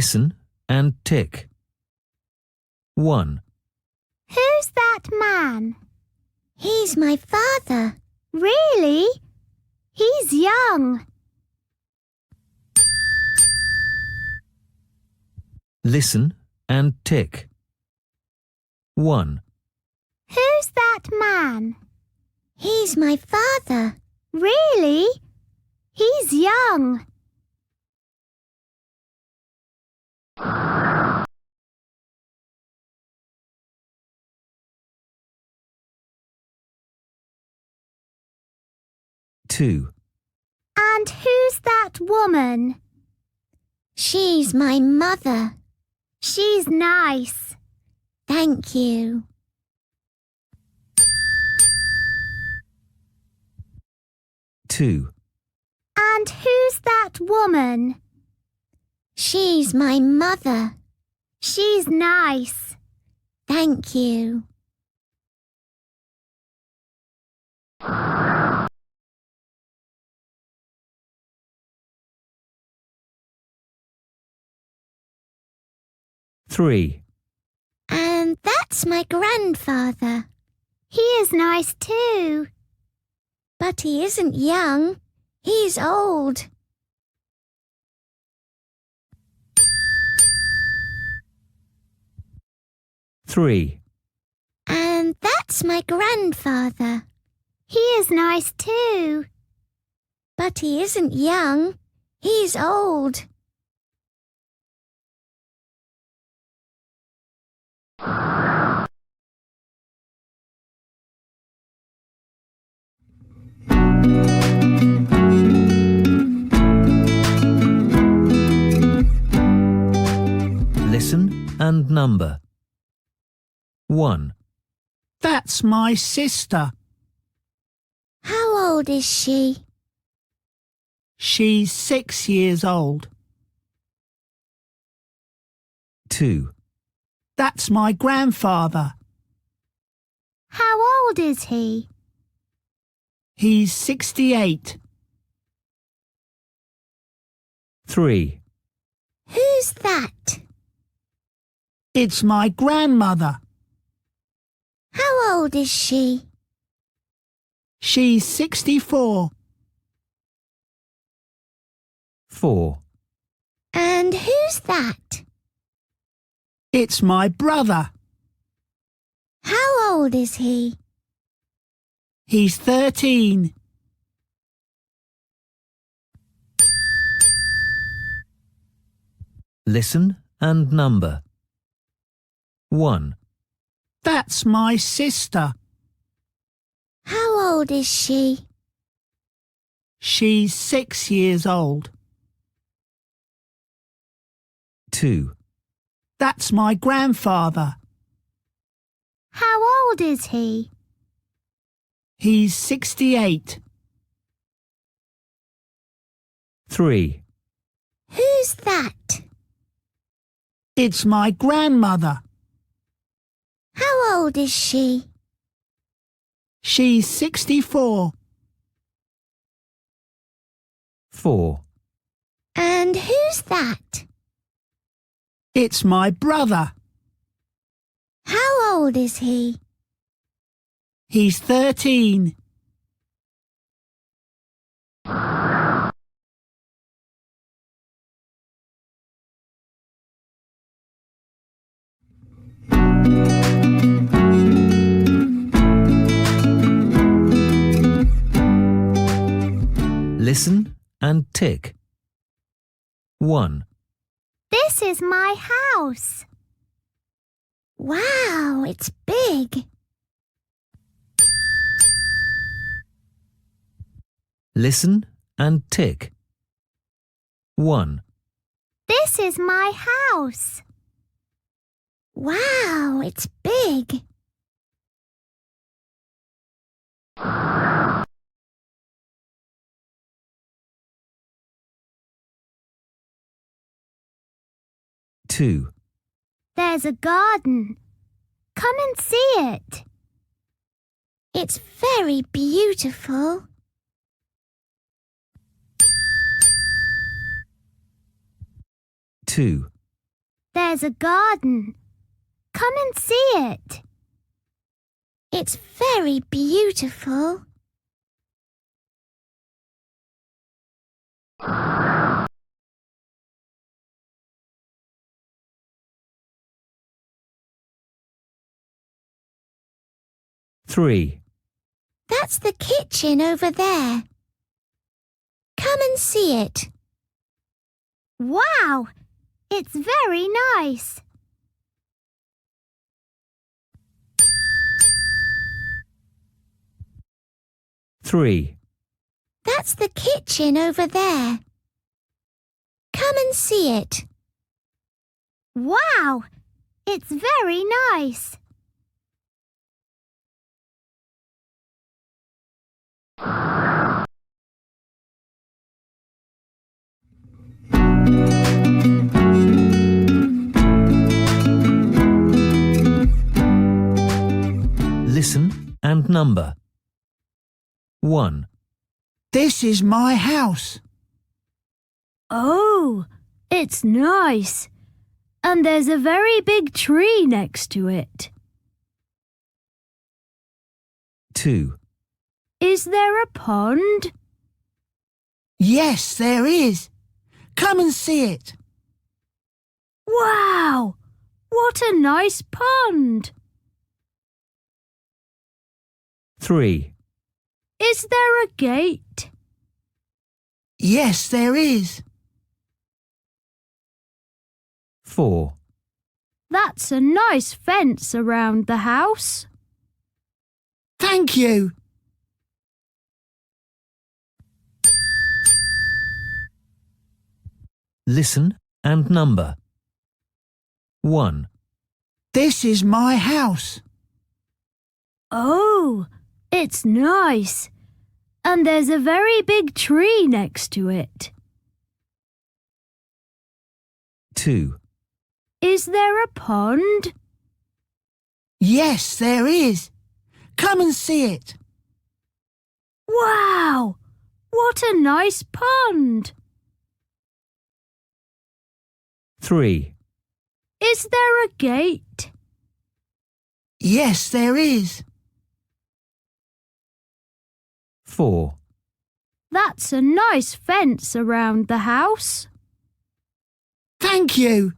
Listen and tick. 1. Who's that man? He's my father. Really? He's young. Listen and tick. 1. Who's that man? He's my father. Really? He's young. 2. And who's that woman? She's my mother. She's nice. Thank you. 2. And who's that woman? She's my mother. She's nice. Thank you. 3. And that's my grandfather. He is nice too. But he isn't young. He's old. 3. And that's my grandfather. He is nice too. But he isn't young. He's old. 'Listen and number. 1. That's my sister. How old is she? She's 6 years old. 2. That's my grandfather. How old is he? He's 68. 3. Who's that? It's my grandmother. How old is she? She's 64. 4. And who's that? It's my brother. How old is he? He's 13. 'Listen and number. 1. That's my sister. How old is she? She's 6 years old. 2. That's my grandfather. How old is he? He's 68. 3. Who's that? It's my grandmother. How old is she? She's 64. 4. And who's that? It's my brother. How old is he? He's 13. 'Listen and tick. 1. This is my house. Wow, it's big. Listen and tick. 1. This is my house. Wow, it's big. 2. There's a garden. Come and see it. It's very beautiful. 2. There's a garden. Come and see it. It's very beautiful. Three. That's the kitchen over there. Come and see it. Wow! It's very nice. Three. That's the kitchen over there. Come and see it. Wow! It's very nice. Listen and number. 1, This is my house. Oh, it's nice. And there's a very big tree next to it. 2, Is there a pond? Yes, there is. Come and see it. Wow! What a nice pond! 3, Is there a gate? Yes, there is. 4, That's a nice fence around the house. Thank you. Listen and number. 1, This is my house. Oh, it's nice. And there's a very big tree next to it. 2, Is there a pond? Yes, there is. Come and see it. Wow! What a nice pond! 3, Is there a gate? Yes, there is. 4, That's a nice fence around the house. Thank you.